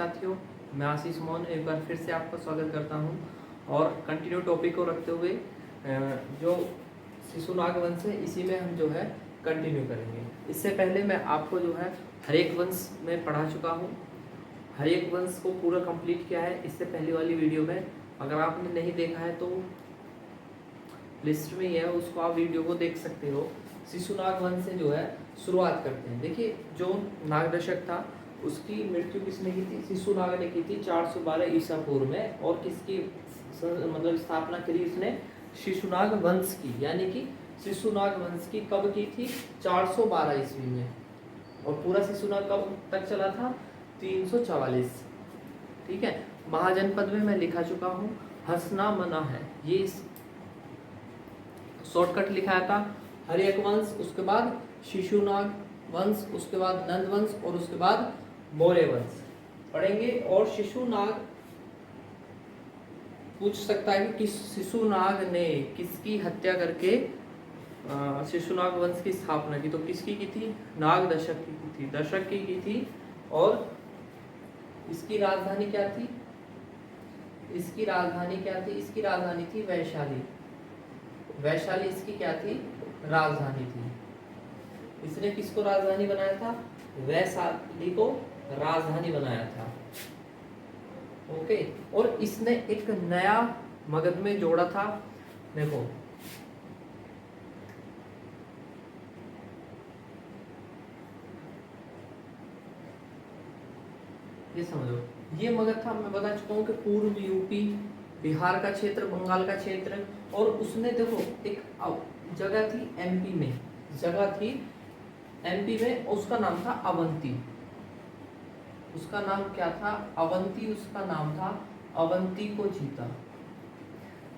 साथियों, मैं आशीष मोहन एक बार फिर से आपका स्वागत करता हूं और कंटिन्यू टॉपिक को रखते हुए जो शिशुनाग वंश है इसी में हम जो है कंटिन्यू करेंगे। इससे पहले मैं आपको जो है हरेक वंश में पढ़ा चुका हूं, हरेक वंश को पूरा कंप्लीट किया है इससे पहले वाली वीडियो में। अगर आपने नहीं देखा है तो लिस्ट में ही है, उसको आप वीडियो को देख सकते हो। शिशुनाग वंश से जो है शुरुआत करते हैं। देखिए, जो नागदशक था उसकी मृत्यु किसने की थी? शिशुनाग ने की थी 412 ईसा पूर्व में। और किसकी मतलब स्थापना करी उसने? शिशुनाग वंश की। यानी कि शिशुनाग वंश की कब की थी? 412 ईस्वी में। और पूरा शिशुनाग कब तक चला था? 344। ठीक है। महाजनपद में मैं लिखा चुका हूँ, हंसना मना है, ये शॉर्टकट लिखा था। हर्यक वंश, उसके बाद शिशुनाग वंश, उसके बाद नंद वंश और उसके बाद मौर्य वंश पढ़ेंगे। और शिशुनाग पूछ सकता है कि शिशुनाग ने किसकी हत्या करके शिशुनाग वंश की स्थापना की? तो किसकी की थी? नागदशक की थी, दशक की थी। और इसकी राजधानी क्या थी? इसकी राजधानी क्या थी? इसकी राजधानी थी वैशाली। वैशाली इसकी क्या थी? राजधानी थी। इसने किसको राजधानी बनाया था? वैशाली को राजधानी बनाया था। ओके। और इसने एक नया मगध में जोड़ा था। देखो, ये समझो, ये मगध था, मैं बता चुका हूँ कि पूर्व यूपी, बिहार का क्षेत्र, बंगाल का क्षेत्र। और उसने देखो एक जगह थी एमपी में, जगह थी एमपी में, उसका नाम था अवंती। उसका नाम क्या था? अवंती उसका नाम था। अवंती को जीता।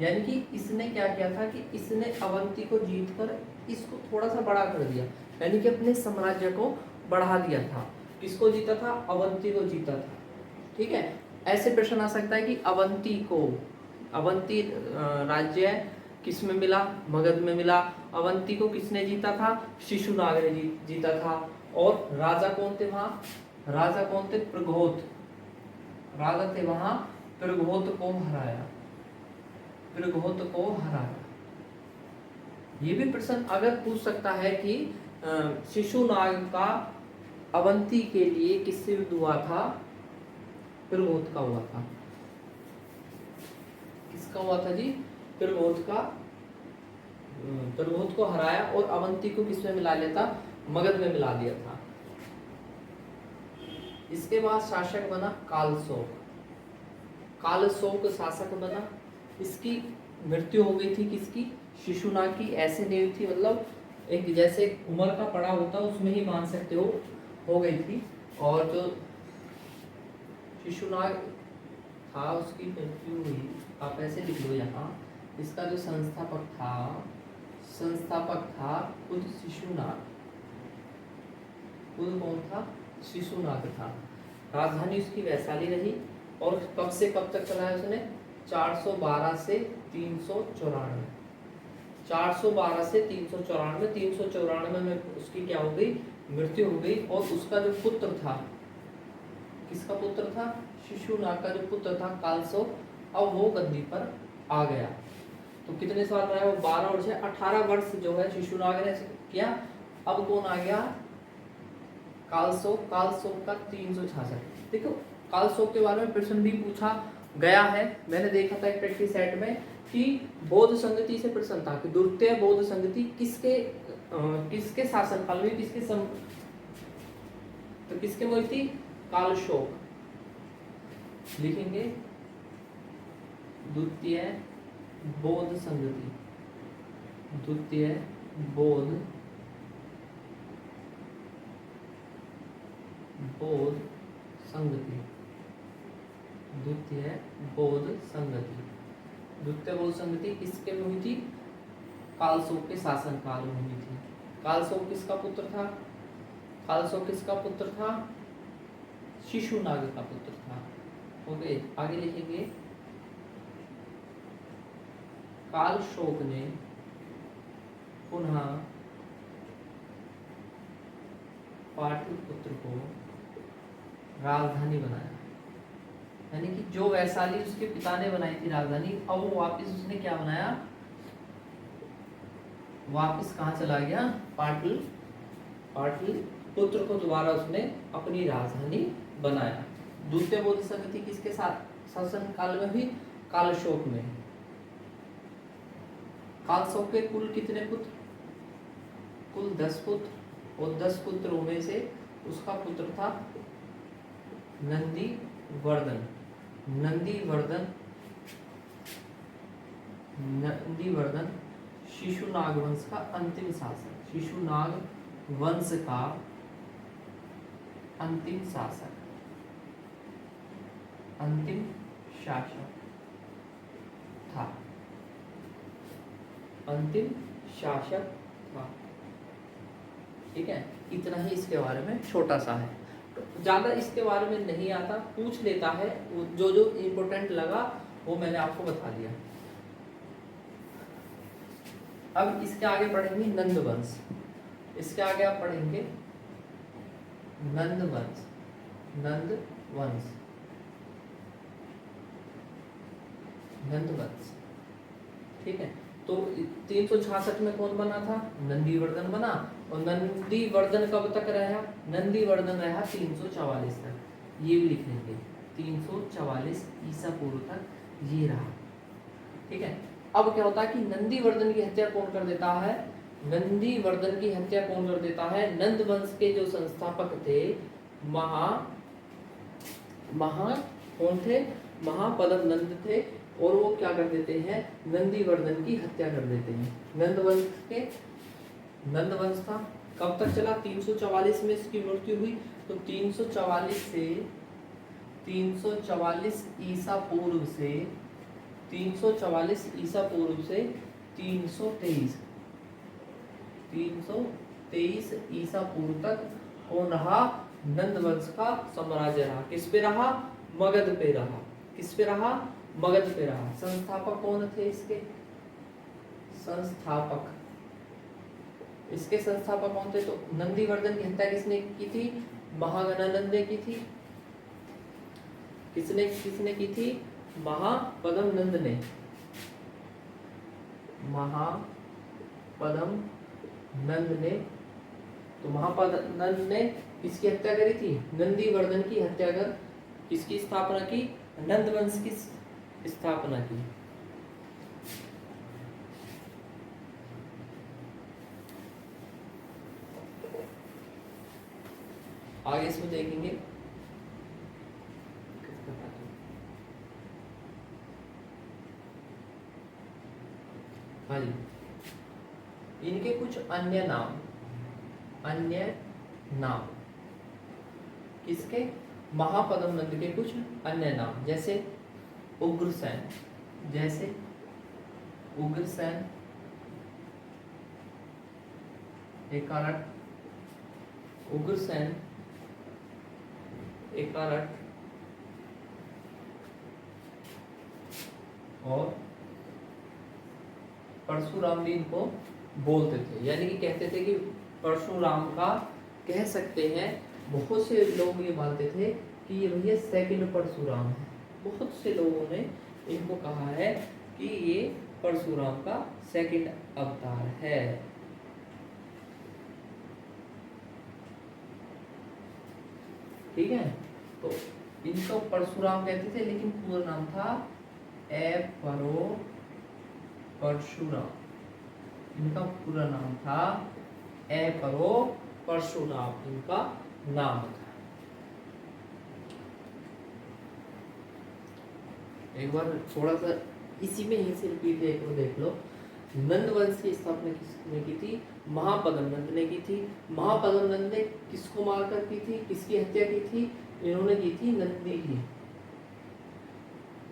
यानी कि इसने क्या किया था कि इसने अवंती को जीतकर इसको थोड़ा सा बड़ा कर दिया, यानी कि अपने साम्राज्य को बढ़ा दिया था। किसको जीता था? अवंती को जीता था। ठीक है। ऐसे प्रश्न आ सकता है कि अवंती राज्य किस में मिला? मगध में मिला। अवंती को किसने जीता था? शिशुनाग ने जीता था। और राजा कौन थे वहां? राजा कौन थे? प्रघोत राजा थे वहां। प्रघोत को हराया। प्रघोत को हराया। ये भी प्रश्न अगर पूछ सकता है कि शिशुनाग का अवंती के लिए किससे युद्ध हुआ था? प्रघोत का हुआ था। किसका हुआ था जी? प्रघोत का। प्रघोत को हराया और अवंती को किसमें मिला लिया था? मगध में मिला दिया था। इसके बाद शासक बना कालशोक। कालशोक शासक बना। इसकी मृत्यु हो गई थी किसकी? शिशुनाग की। ऐसे नहीं हुई थी, मतलब एक जैसे उम्र का पड़ा होता उसमें ही मान सकते हो गई थी। और जो शिशुनाग था उसकी मृत्यु हुई, आप ऐसे लिख लो यहाँ। इसका जो संस्थापक था खुद शिशुनाग। खुद कौन था? शिशुनाग था। राजधानी उसकी वैशाली रही। और कब से कब तक चलाया उसने? 412 से 394। 412 से 394। 394 में उसकी क्या हो गई? मृत्यु हो गई। और उसका जो पुत्र था, किसका पुत्र था? शिशुनाग का जो पुत्र था कालशोक, अब वो गद्दी पर आ गया। तो कितने साल रहा है वो? 12 वर्ष है। 18 वर्ष जो है शिशुनाग ने किया। अब कौन आ गया? कालशोक। कालशोक का 366। देखो, कालशोक के बारे में प्रश्न भी पूछा गया है, मैंने देखा था एक प्रैक्टिस सेट में कि बौद्ध संगति से प्रश्न था कि द्वितीय बौद्ध संगति किसके शासनकाल में, तो किसके में हुई थी? कालशोक। लिखेंगे द्वितीय बौद्ध संगति। द्वितीय बौद्ध संगति। द्वितीय बौद्ध संगति। द्वितीय बौद्ध संगति किसके में हुई थी? कालशोक के शासन काल में हुई थी। कालशोक किसका पुत्र था? कालशोक किसका पुत्र था? शिशुनाग का पुत्र था। ओके, आगे लिखेंगे कालशोक ने पुनः पाटलिपुत्र को राजधानी बनाया। जो वैशाली उसके पिता ने बनाई थी राजधानी, अब वो वापस उसने क्या बनाया, वापस कहाँ चला गया, पाटलिपुत्र को दोबारा उसने अपनी राजधानी बनाया। द्वितीय बौद्ध संधि किसके साथ शासन काल में हुई, कालशोक में। कालशोक के कुल कितने पुत्र, कुल 10 पुत्र, और 10 पुत्रों में से उसका पुत्र था नंदीवर्धन। नंदीवर्धन शिशुनाग वंश का अंतिम शासक, शिशुनाग वंश का अंतिम शासक, अंतिम शासक था, अंतिम शासक था। ठीक है, इतना ही इसके बारे में, छोटा सा है, ज्यादा इसके बारे में नहीं आता, पूछ लेता है, जो जो इम्पोर्टेंट लगा वो मैंने आपको बता दिया। अब इसके आगे पढ़ेंगे नंद वंश, इसके आगे आप पढ़ेंगे नंद वंश, नंद वंश, नंद वंश। ठीक है, तो 366 में कौन बना था, नंदीवर्धन बना, और नंदीवर्धन कब तक रहा, नंदीवर्धन रहा 344 तक, ये भी लिख लेंगे 344 ईसा पूर्व तक ये रहा। ठीक है, अब क्या होता है कि नंदीवर्धन की हत्या कौन कर देता है, नंदीवर्धन की हत्या कौन कर देता है, नंद वंश के जो संस्थापक थे महा कौन थे, महापद्म नंद थे, और वो क्या कर देते हैं, नंदीवर्धन की हत्या कर देते हैं। नंद वंश था, कब तक चला, 344 में इसकी मृत्यु हुई, तो 344 से 344 ईसा पूर्व से 343 ईसा पूर्व से 323 ईसा पूर्व तक कौन रहा, नंद वंश का साम्राज्य रहा। किस पे रहा, मगध पे रहा। किस पे रहा, मगध पे रहा। संस्थापक कौन थे इसके, इसके संस्थापक कौन थे, तो नंदीवर्धन की हत्या किसने की थी, महागणानंद ने की थी। किसने की थी, महापद्म नंद ने, महापद्म नंद ने। तो महापद्म नंद ने किसकी हत्या करी थी, नंदीवर्धन की हत्या कर किसकी स्थापना की, नंद वंश की स्थापना की। आगे इसमें देखेंगे, हाँ जी, इनके कुछ अन्य नाम किसके, महापद्म नंद के कुछ अन्य नाम, जैसे उग्रसेन, एकारट, उग्रसेन एकारट, और परशुराम भी इनको बोलते थे, यानी कि कहते थे कि परशुराम का, कह सकते हैं बहुत से लोग ये मानते थे कि ये भैया सेकंड परशुराम है। बहुत से लोगों ने इनको कहा है कि ये परशुराम का सेकंड अवतार है। ठीक है, तो इनको परशुराम कहते थे, लेकिन पूरा नाम था परशुराम। इनका पूरा नाम था परशुराम, इनका नाम था। एक बार थोड़ा सा इसी में ही से रिपीट एक बार देख लो। नंद वंश की स्थापना किसने की थी, महापद्म नंद ने की थी। महापद्म नंद ने किसको मारकर की थी, किसकी हत्या की थी, इन्होंने की थी नंदी की।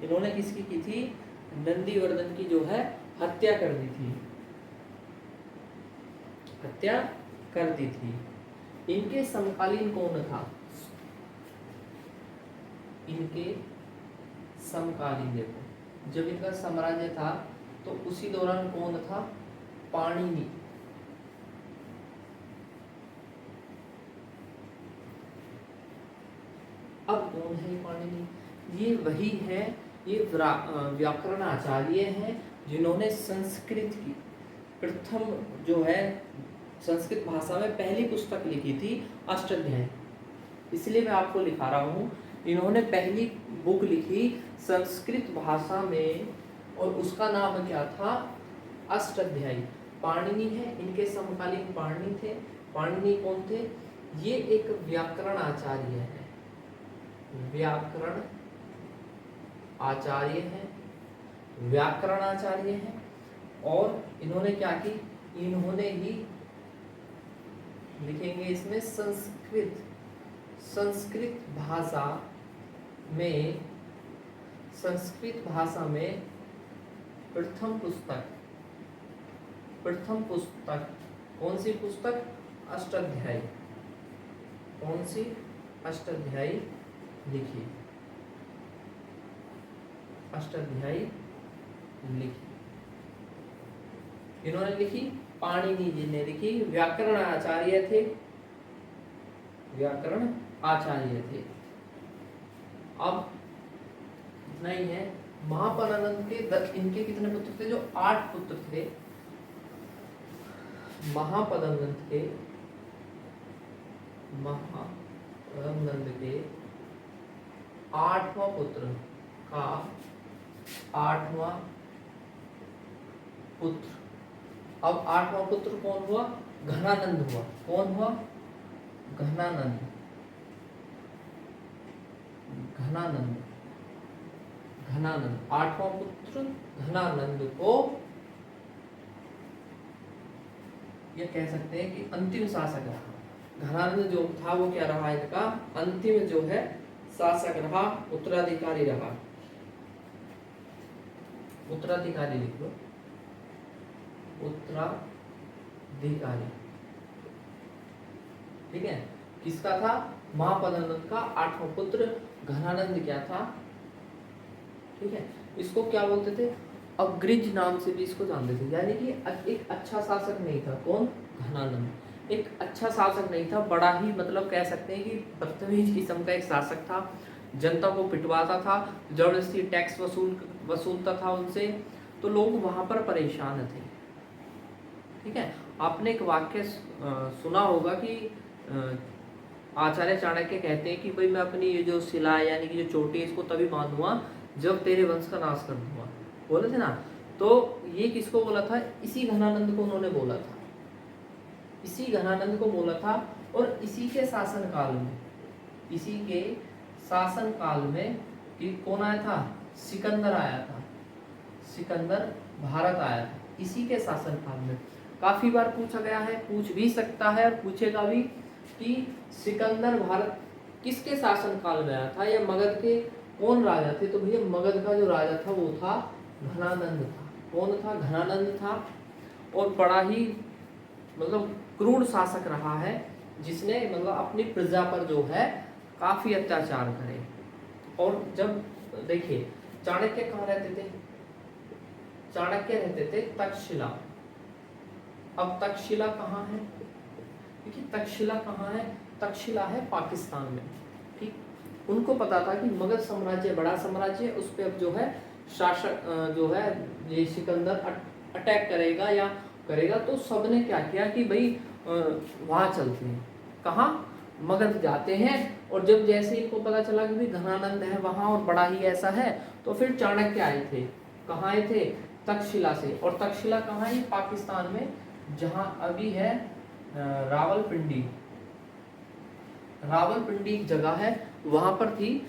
इन्होंने किसकी की थी, नंदीवर्धन की जो है हत्या कर दी थी, हत्या कर दी थी। इनके समकालीन कौन था, इनके समकालीन, देखो जब इनका साम्राज्य था तो उसी दौरान कौन था, पाणिनि। अब कौन है पाणिनि, ये वही है, ये व्याकरण आचार्य हैं जिन्होंने संस्कृत की प्रथम जो है संस्कृत भाषा में पहली पुस्तक लिखी थी अष्टाध्यायी। इसलिए मैं आपको लिखा रहा हूँ, इन्होंने पहली बुक लिखी संस्कृत भाषा में और उसका नाम क्या था, अष्टाध्यायी। पाणिनि है, इनके समकालीन पाणिनि थे। पाणिनि कौन थे, ये एक व्याकरण आचार्य है, व्याकरण आचार्य है, व्याकरण आचार्य है। और इन्होंने क्या की, इन्होंने ही लिखेंगे इसमें संस्कृत भाषा में प्रथम पुस्तक कौन सी पुस्तक, अष्टाध्यायी। कौन सी, अष्टाध्यायी लिखी, अष्टाध्यायी लिखी। इन्होंने लिखी, पाणिनि जी ने लिखी, व्याकरण आचार्य थे, व्याकरण आचार्य थे। अब इतना ही है। महापरानंद के इनके कितने पुत्र थे, जो 8 पुत्र थे। महापरानंद के 8वां पुत्र का 8वां पुत्र, अब 8वां पुत्र कौन हुआ, घनानंद हुआ। कौन हुआ, घनानंद। घनानंद 8वां पुत्र घनानंद को ये कह सकते हैं कि अंतिम शासक रहा। घनानंद जो था वो क्या रहा, इनका अंतिम जो है शासक रहा, उत्तराधिकारी रहा। उत्तराधिकारी लिख लो, उत्तराधिकारी। ठीक है, किसका था, महापद्मनंद का 8वां पुत्र घनानंद क्या था। ठीक है, इसको क्या बोलते थे, अग्रिज नाम से भी इसको जानते थे। यानी कि एक अच्छा शासक नहीं था। कौन, घनानंद एक अच्छा शासक नहीं था, बड़ा ही मतलब कह सकते हैं कि बदतमीज किस्म का एक शासक था। जनता को पिटवाता था, जबरदस्ती टैक्स वसूलता था उनसे, तो लोग वहां पर परेशान थे। ठीक है, आपने एक वाक्य सुना होगा कि आचार्य चाणक्य कहते हैं कि भाई मैं अपनी ये जो शिला यानी कि जो चोटी है इसको तभी बांधूंगा जब तेरे वंश का नाश कर दूंगा, बोले थे ना। तो ये किसको बोला था, इसी घनानंद को उन्होंने बोला था, इसी घनानंद को बोला था। और इसी के शासनकाल में, इसी के शासनकाल में कि कौन आया था, सिकंदर आया था, सिकंदर भारत आया था इसी के शासनकाल में। काफी बार पूछा गया है, पूछ भी सकता है और पूछेगा भी कि सिकंदर भारत किसके शासनकाल में आया था, या मगध के कौन राजा थे। तो भैया मगध का जो राजा था वो था घनानंद था। कौन था, घनानंद था। और बड़ा ही मतलब क्रूर शासक रहा है, जिसने मतलब अपनी प्रजा पर जो है काफी अत्याचार करे। और जब देखिए चाणक्य कहाँ रहते थे, चाणक्य रहते थे तक्षशिला। अब तक्षशिला कहाँ है, देखिए तक्षशिला कहाँ है, तक्षशिला है पाकिस्तान में। ठीक, उनको पता था कि मगध साम्राज्य बड़ा साम्राज्य है, उस पर अब जो है शासक जो है ये सिकंदर अटैक करेगा या करेगा। तो सबने क्या किया कि भाई वहाँ चलते हैं, कहाँ, मगध जाते हैं। और जब जैसे इनको पता चला कि भाई घनानंद है वहाँ और बड़ा ही ऐसा है, तो फिर चाणक्य आए थे। कहाँ आए थे, तक्षशिला से। और तक्षशिला कहाँ है, पाकिस्तान में, जहाँ अभी है रावलपिंडी। रावलपिंडी एक जगह है, वहां पर थी।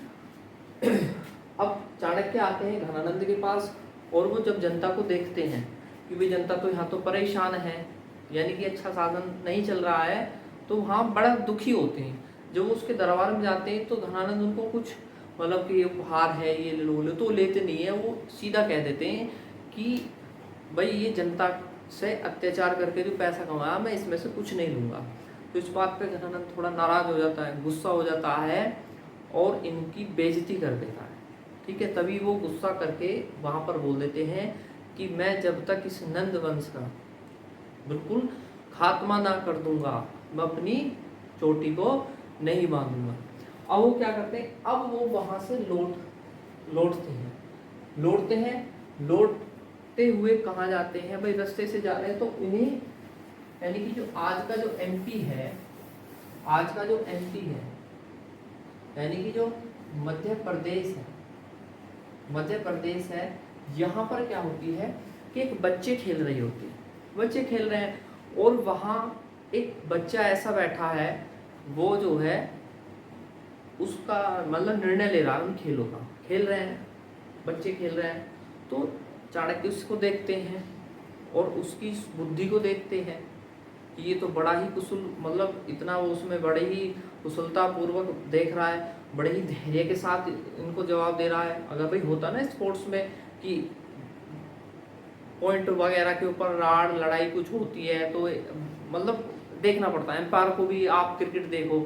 अब चाणक्य आते हैं घनानंद के पास, और वो जब जनता को देखते हैं कि भाई जनता तो यहाँ तो परेशान है, यानी कि अच्छा साधन नहीं चल रहा है, तो वहाँ बड़ा दुखी होते हैं। जब वो उसके दरबार में जाते हैं तो घनानंद उनको कुछ मतलब कि उपहार है ये ले लो, तो लेते नहीं है। वो सीधा कह देते हैं कि भाई ये जनता से अत्याचार करके जो पैसा कमाया मैं इसमें से कुछ नहीं लूँगा। तो इस बात पे घनानंद थोड़ा नाराज हो जाता है, गुस्सा हो जाता है और इनकी बेइज्जती कर देता है। ठीक है, तभी वो गुस्सा करके वहाँ पर बोल देते हैं कि मैं जब तक इस नंद वंश का बिल्कुल खात्मा ना कर दूंगा मैं अपनी चोटी को नहीं बांधूंगा। अब वो क्या करते हैं, अब वो वहाँ से लौट लौटते हैं, लौटते हुए कहाँ जाते हैं भाई, रास्ते से जा रहे हैं तो इन्हीं, यानी कि जो आज का जो एमपी है, आज का जो एमपी है, यानी कि जो मध्य प्रदेश है, मध्य प्रदेश है, यहाँ पर क्या होती है कि एक बच्चे खेल रही होती है, बच्चे खेल रहे हैं और वहाँ एक बच्चा ऐसा बैठा है, वो जो है उसका मतलब निर्णय ले रहा है उन खेलों का, खेल रहे हैं बच्चे खेल रहे हैं, तो चाणक्य उसको देखते हैं और उसकी बुद्धि को देखते हैं कि ये तो बड़ा ही कुशल, मतलब इतना वो उसमें बड़े ही कुशलता पूर्वक देख रहा है, बड़े ही धैर्य के साथ इनको जवाब दे रहा है। अगर भाई होता ना स्पोर्ट्स में कि पॉइंट वगैरह के ऊपर राड़ लड़ाई कुछ होती है तो मतलब देखना पड़ता है, एम्पायर को भी आप क्रिकेट देखो,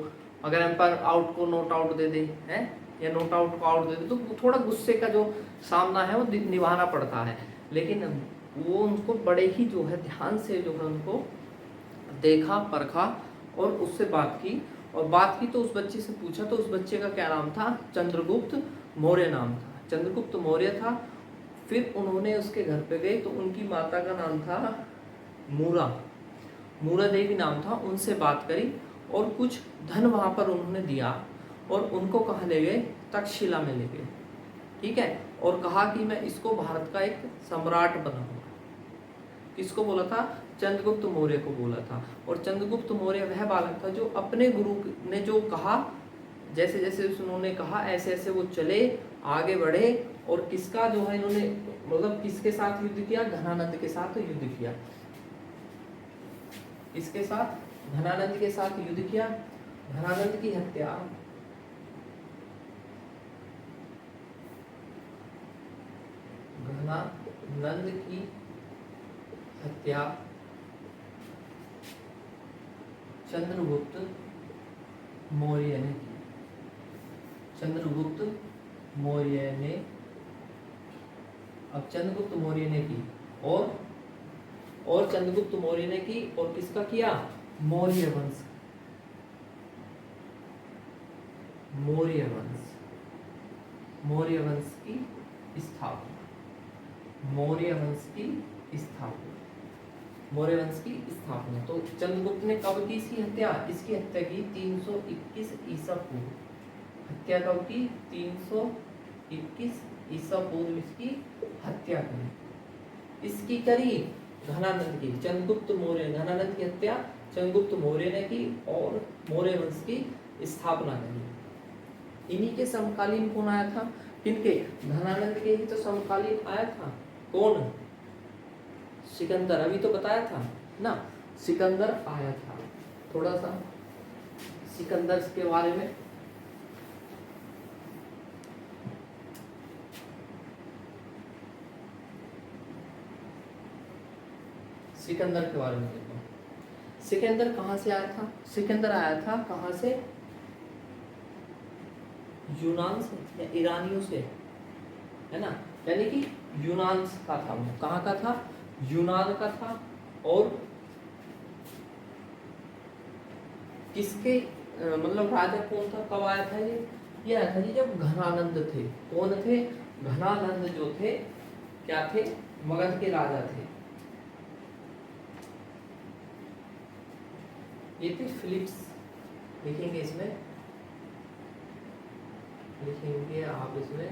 अगर एम्पायर आउट को नॉट आउट दे दे हैं या नॉट आउट को आउट दे दे तो थोड़ा गुस्से का जो सामना है वो निभाना पड़ता है, लेकिन वो उनको बड़े ही जो है ध्यान से जो है उनको देखा परखा और उससे बात की, और बात की तो उस बच्चे से पूछा, तो उस बच्चे का क्या नाम था, चंद्रगुप्त मौर्य नाम था, चंद्रगुप्त मौर्य था। फिर उन्होंने उसके घर पे गए तो उनकी माता का नाम था मूरा देवी नाम था, उनसे बात करी और कुछ धन वहाँ पर उन्होंने दिया और उनको कहाँ ले गए, तक्षशिला में ले गए, ठीक है, और कहा कि मैं इसको भारत का एक सम्राट बनाऊंगा। किसको बोला था, चंद्रगुप्त मौर्य को बोला था। और चंद्रगुप्त मौर्य वह बालक था जो अपने गुरु ने जो कहा, जैसे जैसे उन्होंने कहा ऐसे ऐसे वो चले आगे बढ़े, और किसका जो है इन्होंने मतलब किसके साथ युद्ध किया, घनानंद के साथ युद्ध किया, इसके साथ घनानंद के साथ युद्ध किया। घनानंद की हत्या घनानंद की हत्या चंद्रगुप्त मौर्य ने की, चंद्रगुप्त मौर्य ने, अब चंद्रगुप्त मौर्य ने की और चंद्रगुप्त मौर्य ने की, और किसका किया, मौर्य वंश, मौर्य वंश, मौर्य वंश की स्थापना, मौर्य वंश की स्थापना, मौर्य वंश की स्थापना। तो चंद्रगुप्त ने कब की इसकी हत्या, इसकी हत्या की 321 ईसा पूर्व, हत्या कब की, 321 ईसा पूर्व इसकी हत्या करी, इसकी करी घनानंद की, चंद्रगुप्त मौर्य, घनानंद की हत्या चंद्रगुप्त मौर्य ने की और मौर्य वंश की स्थापना करी। इन्हीं के समकालीन कौन आया था, किनके, घनानंद के ही तो समकालीन आया था कौन, सिकंदर, अभी तो बताया था ना, सिकंदर आया था। थोड़ा सा सिकंदर के बारे में, सिकंदर के बारे में देखो, सिकंदर कहाँ से आया था, सिकंदर आया था कहाँ से, यूनान से या ईरानियों से, है ना, यानी कि यूनान का था, वो कहाँ का था, यूनान का था। और किसके मतलब राजा कौन था, कब आया था ये आया था जी जब घनानंद थे, कौन थे, घनानंद जो थे क्या थे, मगध के राजा थे, ये थे फिलिप्स, लिखेंगे इसमें, लिखेंगे आप इसमें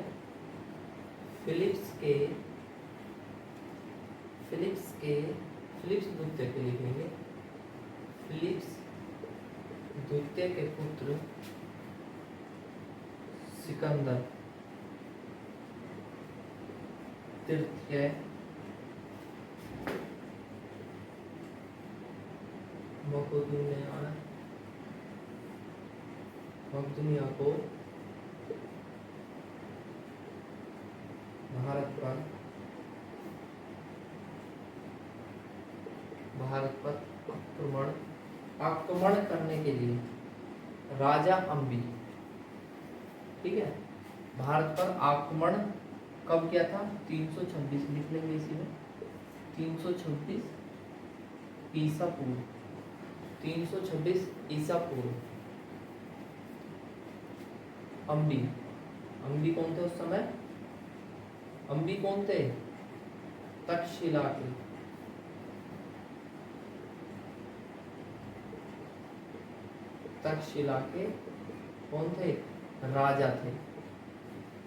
फिलिप्स द्वितीय के लिखेंगे, फिलिप्स द्वितीय के पुत्र सिकंदर तृतीय मकदूनिया को भारत पर आक्रमण करने के लिए राजा अम्बी, ठीक है, भारत पर आक्रमण कब किया था, 326, लिख लेंगे इसी में, 326 ईसा पूर्व, 326 ईसा पूर्व। अम्बी कौन थे उस समय, अंबी कौन थे? तक्षशिला के। तक्षशिला के कौन थे? राजा थे।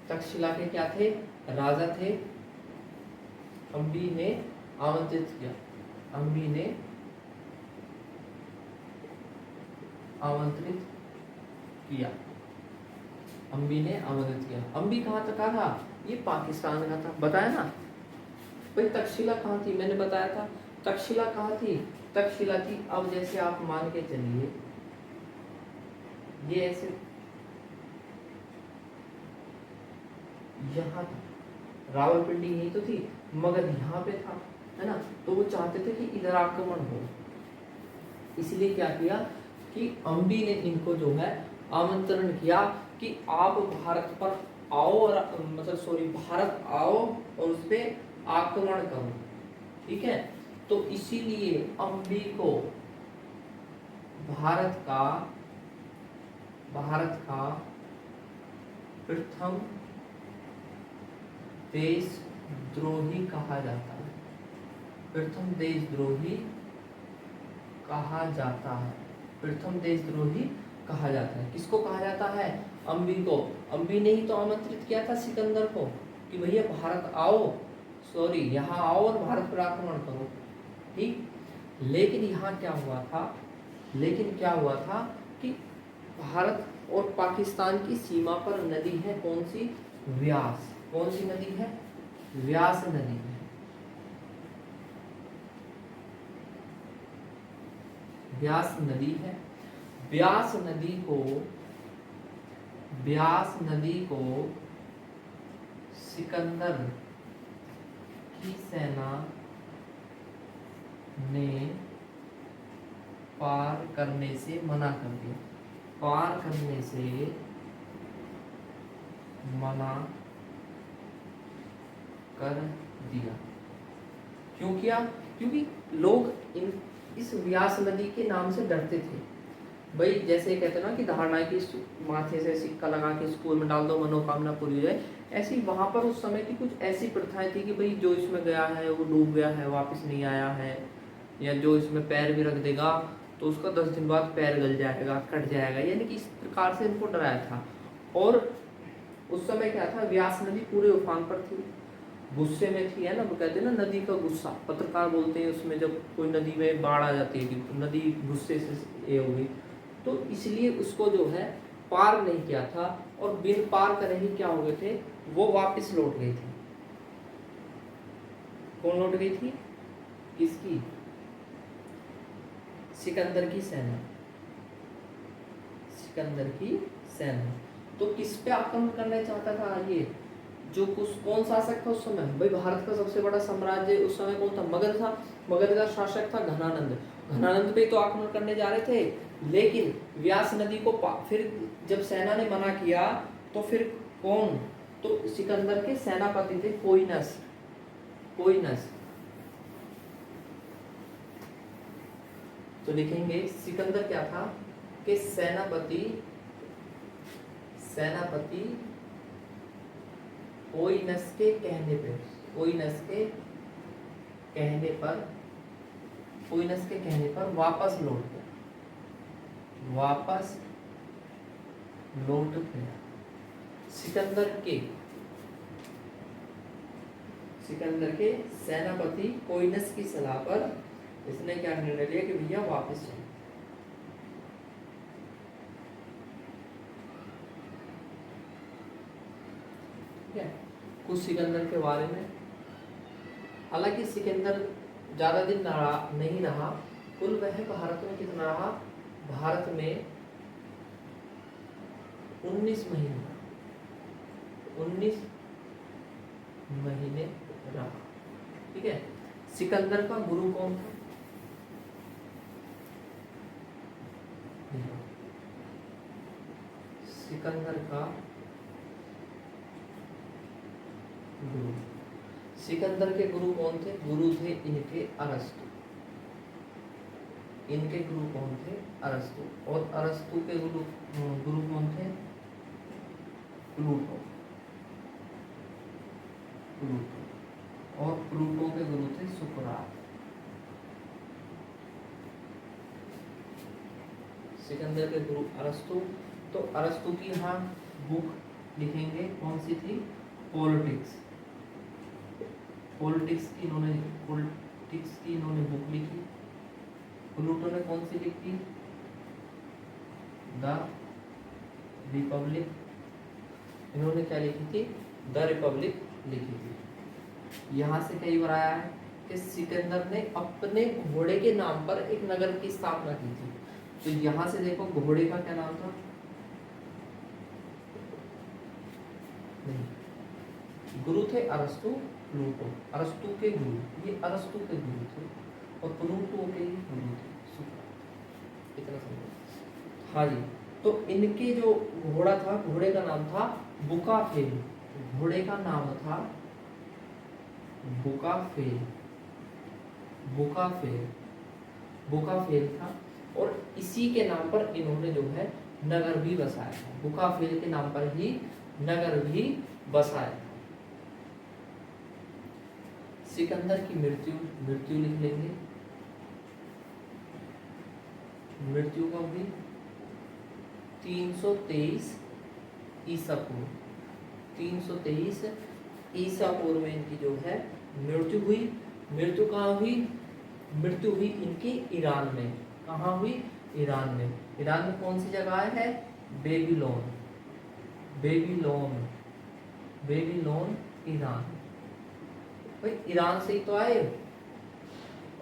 तक्षशिला के क्या थे? राजा थे। अंबी ने आमंत्रित किया, अंबी ने आमंत्रित किया, अंबी ने आमंत्रित किया। अंबी कहाँ तक का था? ये पाकिस्तान का था, बताया ना भाई। तक्षशिला कहाँ थी? मैंने बताया था तक्षशिला कहाँ थी। तक्षशिला थी, अब जैसे आप मान के चलिए ये ऐसे यहाँ था, रावलपिंडी यही तो थी, मगध यहाँ पे था, है ना। तो वो चाहते थे कि इधर आक्रमण हो, इसलिए क्या किया कि अंबी ने इनको जो है आमंत्रण किया कि आप भारत पर आओ और भारत आओ और उस पर आक्रमण करो, ठीक है। तो इसीलिए अंबी को भारत का प्रथम देशद्रोही कहा जाता है। प्रथम देशद्रोही कहा जाता है। प्रथम देशद्रोही कहा जाता है। किसको कहा जाता है? अंबी को। अंबी ने ही तो आमंत्रित किया था सिकंदर को कि भैया भारत आओ, यहाँ आओ और भारत पर आक्रमण करो, ठीक। लेकिन यहाँ क्या हुआ था कि भारत और पाकिस्तान की सीमा पर नदी है कौन सी? व्यास। कौन सी नदी है? व्यास नदी है। व्यास नदी है। व्यास नदी को सिकंदर की सेना ने पार करने से मना कर दिया। पार करने से मना कर दिया। क्यों किया? क्योंकि लोग इस व्यास नदी के नाम से डरते थे। भाई जैसे कहते ना कि धारणा की माथे से सिक्का लगा के स्कूल में डाल दो, मनोकामना पूरी हो जाए, ऐसी वहां पर उस समय की कुछ ऐसी प्रथाएं थी कि भाई जो इसमें गया है वो डूब गया है, वापस नहीं आया है, या जो इसमें पैर भी रख देगा तो उसका 10 दिन बाद पैर गल जाएगा, कट जाएगा, यानी कि इस प्रकार से इनको डराया था। और उस समय क्या था, व्यास नदी पूरे उफान पर थी, गुस्से में थी, है ना। वो कहते हैं ना नदी का गुस्सा, पत्रकार बोलते हैं उसमें जब कोई नदी में बाढ़ आ जाती है तो नदी गुस्से से ये हो गई, तो इसलिए उसको जो है पार नहीं किया था। और बिन पार करे ही क्या हो गए थे, वो वापस लौट गई थी। कौन लौट गई थी? किसकी? सिकंदर की सेना। सिकंदर की सेना तो किस पे आक्रमण करना चाहता था ये? जो कौन शासक था उस समय? भाई भारत का सबसे बड़ा साम्राज्य उस समय कौन था? मगध था। मगध का शासक था घनानंद। घनानंद पे तो आक्रमण करने जा रहे थे, लेकिन व्यास नदी को फिर जब सेना ने मना किया तो फिर कौन? तो सिकंदर के सेनापति थे कोइनस। तो लिखेंगे सिकंदर क्या था कि सेनापति कोइनस के कहने पर वापस लौट गया। सिकंदर के सेनापति कोइनस की सलाह पर इसने क्या निर्णय लिया कि भैया वापस चलो। कुछ सिकंदर के बारे में। हालांकि सिकंदर ज्यादा दिन नहीं रहा, कुल वह भारत में कितना रहा? भारत में 19 महीने रहा, ठीक है। सिकंदर का गुरु कौन था? सिकंदर का गुरु, सिकंदर के गुरु कौन थे? गुरु थे इनके अरस्तु। इनके गुरु कौन थे? अरस्तु। और अरस्तु के गुरु कौन थे? प्लूटो। प्लूटो, और प्लूटो के गुरु थे सुकरात। सिकंदर के गुरु अरस्तु। तो अरस्तु की यहाँ बुक लिखेंगे, कौन सी थी? पॉलिटिक्स। पॉलिटिक्स की इन्होंने बुक लिखी। प्लूटो ने कौन सी लिखी? The Republic. इन्होंने क्या लिखी थी? द रिपब्लिक लिखी थी। यहाँ से कई बार आया है कि सिकंदर ने अपने घोड़े के नाम पर एक नगर की स्थापना की थी। तो यहाँ से देखो घोड़े का क्या नाम था? नहीं, गुरु थे अरस्तु, प्लूटो। अरस्तु के गुरु, ये अरस्तु के गुरु थे और प्लूटो के गुरु थे सुकरात। इतना समझो। हाँ जी, तो इनके जो घोड़ा था, घोड़े का नाम था बुकाफेल। घोड़े का नाम था बुकाफेल। बुकाफेल, बुकाफेल था, और इसी के नाम पर इन्होंने जो है नगर भी बसाया था। बुकाफेल के नाम पर ही नगर भी बसाया था। सिकंदर की मृत्यु लिख लेंगे। मृत्यु कब हुई? 323 ईसा पूर्व। 323 ईसा पूर्व में इनकी जो है मृत्यु हुई। मृत्यु कहाँ हुई? मृत्यु हुई इनकी ईरान में। कहाँ हुई? ईरान में। ईरान में कौन सी जगह है? बेबीलोन। Babylon, Babylon Iran. भाई ईरान से ही तो आए,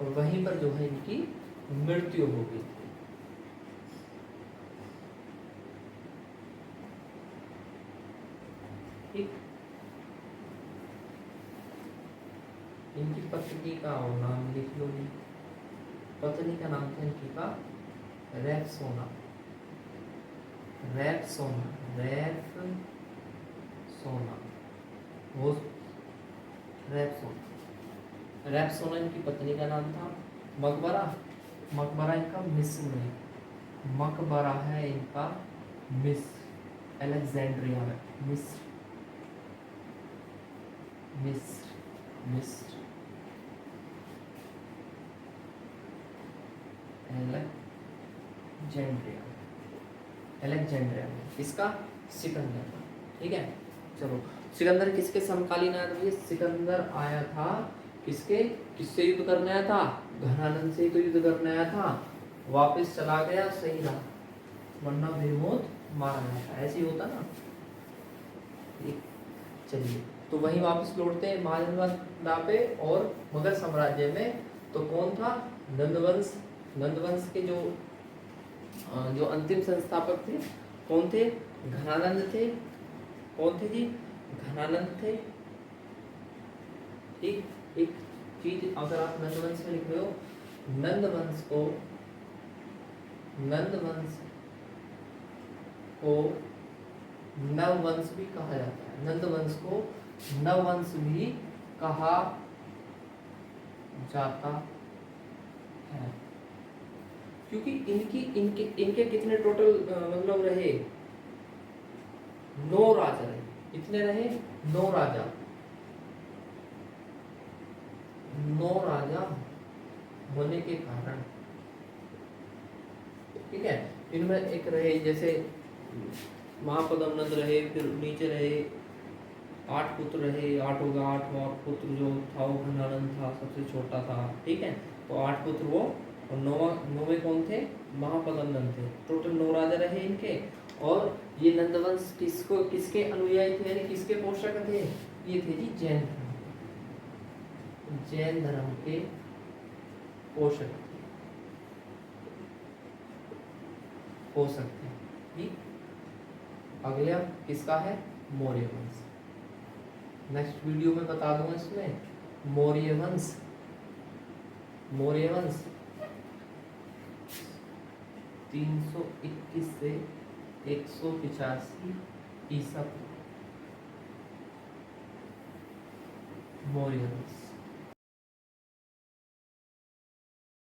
और वहीं पर जो है इनकी मृत्यु हो गई। ठीक, इनकी पत्नी का और नाम लिख लो। पत्नी का नाम था इनकी का रैप्सोना। रैप्सोना, रैप्सोना, वो रैप्सोना। रैप्सोना इनकी पत्नी का नाम था। मकबरा, मकबरा इनका मिस्र में। मकबरा है इनका मिस्र, अलेक्जेंड्रिया में। मिस्र, मिस्र, मिस्र, एलेक्जेंड्रिया, एलेक्जेंड्रिया में। इसका सिकंदर। ठीक है, चलो। सिकंदर किसके समकालीन आया था? सिकंदर आया था किसके, किससे युद्ध करने आया था? घनानंद से तो युद्ध करने आया था। वापस चला गया, सही रहा, वरना बेमौत मारा जाता। ऐसे ही होता ना। चलिए, तो वहीं वापस लौटते हैं महाजनवादा पे और मगध साम्राज्य में। तो कौन था? नंदवंश। नंदवंश के जो अंतिम संस्थापक थे कौन थे? घनानंद थे। कौन थे जी? घनानंद थे। ठीक, एक चीज अगर आप नंदवंश में लिख रहे हो, नंदवंश को नववंश भी कहा जाता है। नंदवंश को नववंश भी कहा जाता है, क्योंकि इनके कितने टोटल मतलब रहे? 9 राजा रहे। कितने रहे? 9 राजा। 9 राजा होने के कारण, ठीक है, इनमें एक रहे जैसे महापद्म नंद रहे, फिर नीचे रहे 8 पुत्र रहे। 8 होगा, 8वां पुत्र जो था वो घनानंद था, सबसे छोटा था। ठीक है, तो 8 पुत्र वो, और 9वें कौन थे? महापद्म नंद थे। टोटल 9 राजा रहे इनके। और ये नंदवंश किसके अनुयायी थे, यानी किसके पोषक थे? ये थे जी जैन धर्म, जैन धर्म के पोषक हो सकते हैं। ठीक, अगला किसका है? मौर्य वंश। नेक्स्ट वीडियो में बता दूंगा इसमें मौर्य वंश। मौर्य वंश 321 से 185 ईसा पूर्व। मौर्य वंश।